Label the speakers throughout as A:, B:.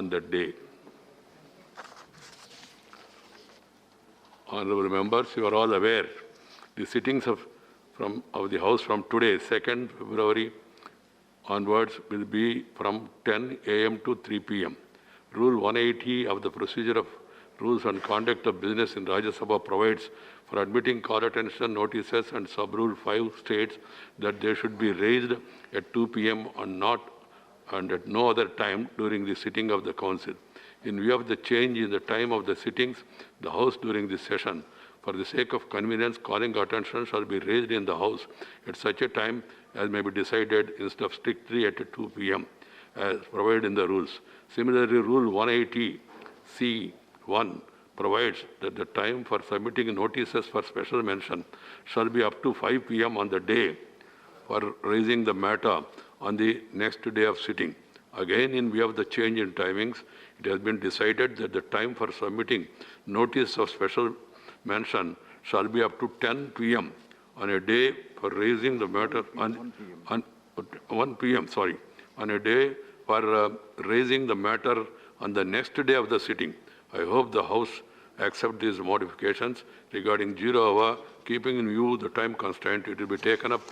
A: on that day. Honorable members, you are all aware the sittings of the House from today, 2nd February onwards, will be from 10 a.m. to 3 p.m. Rule 180 of the Procedure of Rules and Conduct of Business in Rajya Sabha provides for admitting call attention notices, and Sub-Rule 5 states that they should be raised at 2 p.m. and at no other time during the sitting of the Council. In view of the change in the time of the sittings, the House during this session, for the sake of convenience, calling attention shall be raised in the House at such a time as may be decided instead of strictly at 2 p.m. as provided in the rules. Similarly, Rule 180C(1) provides that the time for submitting notices for special mention shall be up to 5 p.m. on the day for raising the matter on the next day of sitting. Again, in view of the change in timings, it has been decided that the time for submitting notice of special mention shall be up to 10 p.m. on a day for raising the matter on 1 p.m. on a day for raising the matter on the next day of the sitting. I hope the House accept these modifications regarding 0 hour, keeping in view the time constraint. It will be taken up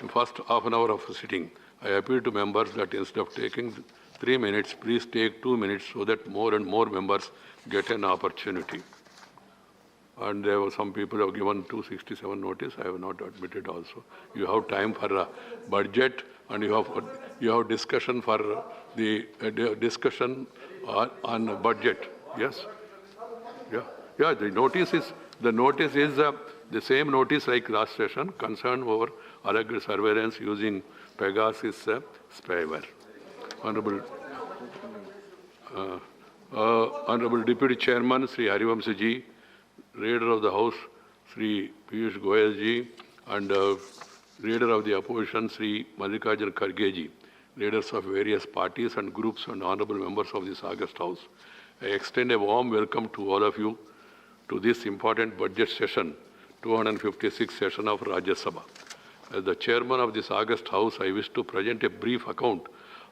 A: in first half an hour of the sitting. I appeal to members that instead of taking 3 minutes, please take 2 minutes so that more and more members get an opportunity. And there were some people who have given 267 notice. I have not admitted also. You have time for a budget, and you have discussion for the discussion on budget. Yes. Yeah. The notice is the same notice like last session, concern over alleged surveillance using Pegasus spyware. Honorable Deputy Chairman Sri Harivamsa ji, Leader of the House Sri Piyush Goyal ji, and Leader of the Opposition Sri Mallikarjun Kharge ji, leaders of various parties and groups, and honorable members of this August House. I extend a warm welcome to all of you to this important budget session, 256th session of Rajya Sabha. As the chairman of this August House, I wish to present a brief account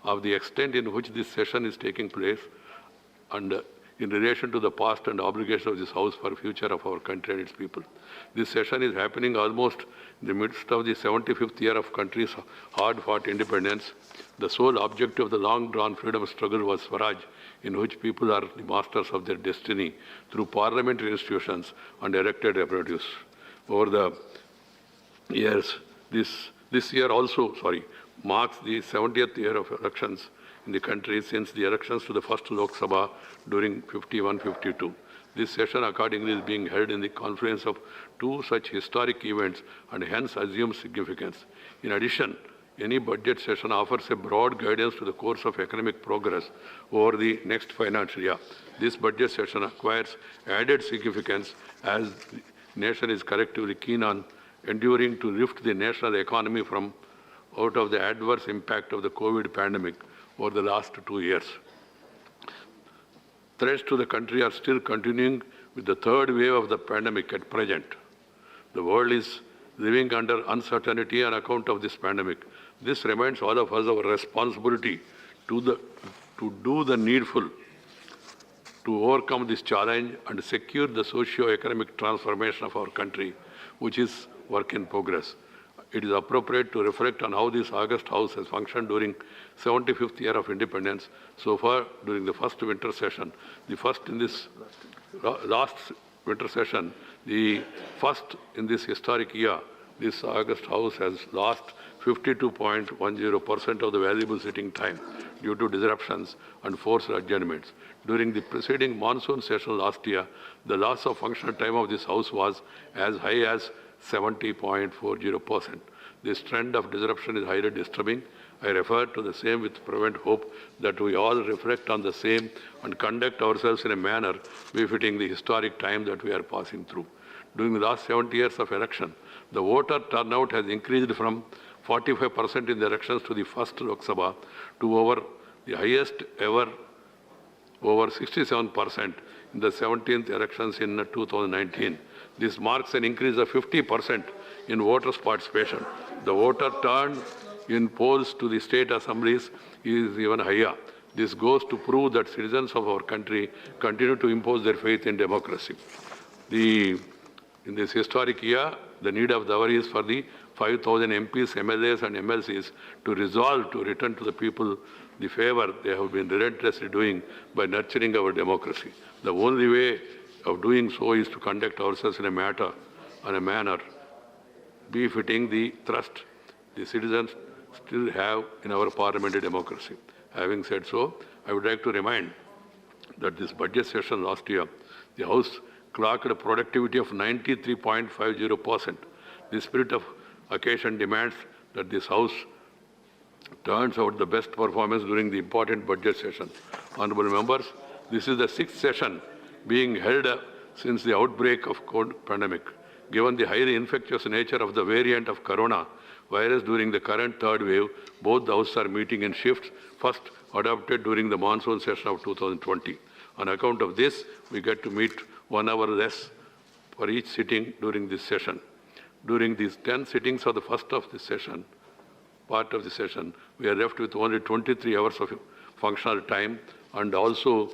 A: of the extent in which this session is taking place and in relation to the past and obligations of this House for the future of our country and its people. This session is happening almost in the midst of the 75th year of country's hard-fought independence. The sole objective of the long-drawn freedom struggle was Swaraj, in which people are the masters of their destiny through parliamentary institutions and elected representatives. Over the years, this year also, marks the 70th year of elections in the country since the elections to the first Lok Sabha during 51-52. This session accordingly is being held in the confluence of two such historic events and hence assumes significance. In addition, any budget session offers a broad guidance to the course of economic progress over the next financial year. This budget session acquires added significance as the nation is collectively keen on enduring to lift the national economy from out of the adverse impact of the COVID pandemic over the last 2 years. Threats to the country are still continuing with the third wave of the pandemic at present. The world is living under uncertainty on account of this pandemic. This reminds all of us our responsibility to do the needful to overcome this challenge and secure the socio-economic transformation of our country, which is work in progress. It is appropriate to reflect on how this August House has functioned during 75th year of independence. So far, during the first winter session, last winter session, the first in this historic year, this August House has lost 52.10% of the valuable sitting time due to disruptions and forced adjournments. During the preceding monsoon session last year, the loss of functional time of this House was as high as 70.40%. This trend of disruption is highly disturbing. I refer to the same with fervent hope that we all reflect on the same and conduct ourselves in a manner befitting the historic time that we are passing through. During the last 70 years of election, the voter turnout has increased from 45% in the elections to the first Lok Sabha to over the highest ever, over 67% in the 17th elections in 2019. This marks an increase of 50% in voters' participation. The voter turn in polls to the state assemblies is even higher. This goes to prove that citizens of our country continue to impose their faith in democracy. In this historic year, the need of the hour is for the 5,000 MPs, MLAs and MLCs to resolve to return to the people the favor they have been relentlessly doing by nurturing our democracy. The only way of doing so is to conduct ourselves in a manner befitting the trust the citizens still have in our parliamentary democracy. Having said so, I would like to remind that this budget session last year, the House clocked a productivity of 93.50%. The spirit of occasion demands that this House turns out the best performance during the important budget session. Honourable members, this is the 6th session being held since the outbreak of COVID pandemic. Given the highly infectious nature of the variant of corona virus during the current third wave, both the houses are meeting in shifts, first adopted during the monsoon session of 2020. On account of this, we get to meet 1 hour less for each sitting during this session. During these 10 sittings of the first of the session, part of the session, we are left with only 23 hours of functional time, and also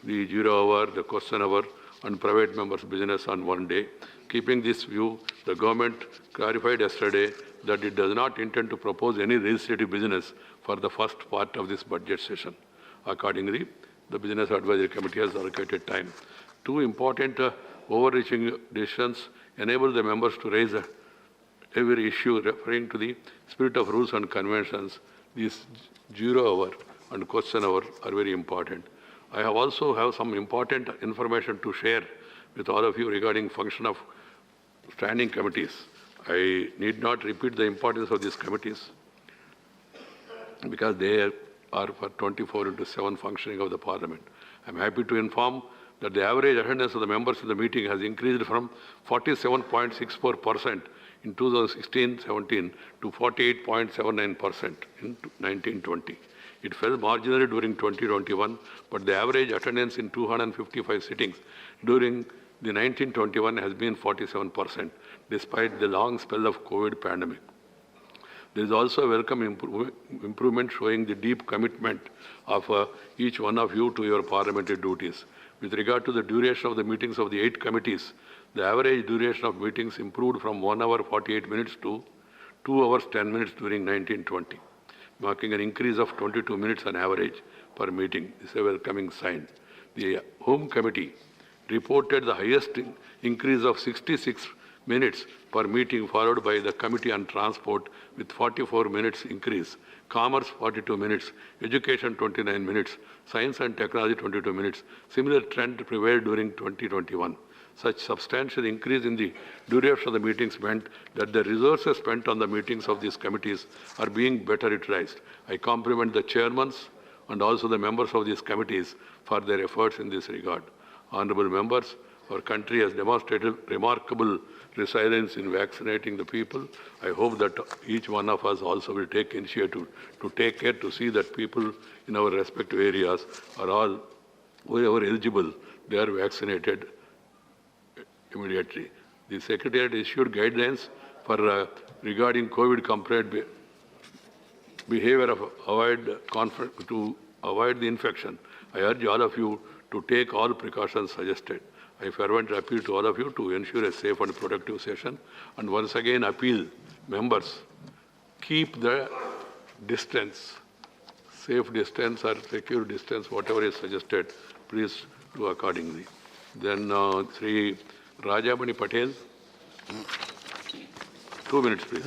A: the 0 hour, the question hour, and private members' business on one day. Keeping this view, the government clarified yesterday that it does not intend to propose any legislative business for the first part of this budget session. Accordingly, the Business Advisory Committee has allocated time. Two important overreaching decisions enable the members to raise every issue referring to the spirit of rules and conventions. These 0 hour and question hour are very important. I also have some important information to share with all of you regarding function of standing committees. I need not repeat the importance of these committees because they are for 24/7 functioning of the Parliament. I am happy to inform that the average attendance of the members of the meeting has increased from 47.64% in 2016-17 to 48.79% in 1920. It fell marginally during 2021, but the average attendance in 255 sittings during the 1921 has been 47%, despite the long spell of COVID pandemic. There is also a welcome improvement showing the deep commitment of each one of you to your parliamentary duties. With regard to the duration of the meetings of the 8 committees, the average duration of meetings improved from 1 hour 48 minutes to 2 hours 10 minutes during 1920, marking an increase of 22 minutes on average per meeting. This is a welcoming sign. The Home Committee reported the highest increase of 66 minutes per meeting, followed by the Committee on Transport with 44 minutes increase, Commerce 42 minutes, Education 29 minutes, Science and Technology 22 minutes. Similar trend prevailed during 2021. Such substantial increase in the duration of the meetings meant that the resources spent on the meetings of these committees are being better utilized. I compliment the chairmen and also the members of these committees for their efforts in this regard. Honourable members, our country has demonstrated remarkable resilience in vaccinating the people. I hope that each one of us also will take initiative to take care to see that people in our respective areas are all, whoever eligible, they are vaccinated immediately. The Secretariat issued guidelines for regarding COVID complaint behavior to avoid the infection. I urge all of you to take all precautions suggested. I fervently appeal to all of you to ensure a safe and productive session, and once again appeal members, keep the distance, safe distance or secure distance, whatever is suggested, please do accordingly. Then Sri Rajamani Patel, 2 minutes please.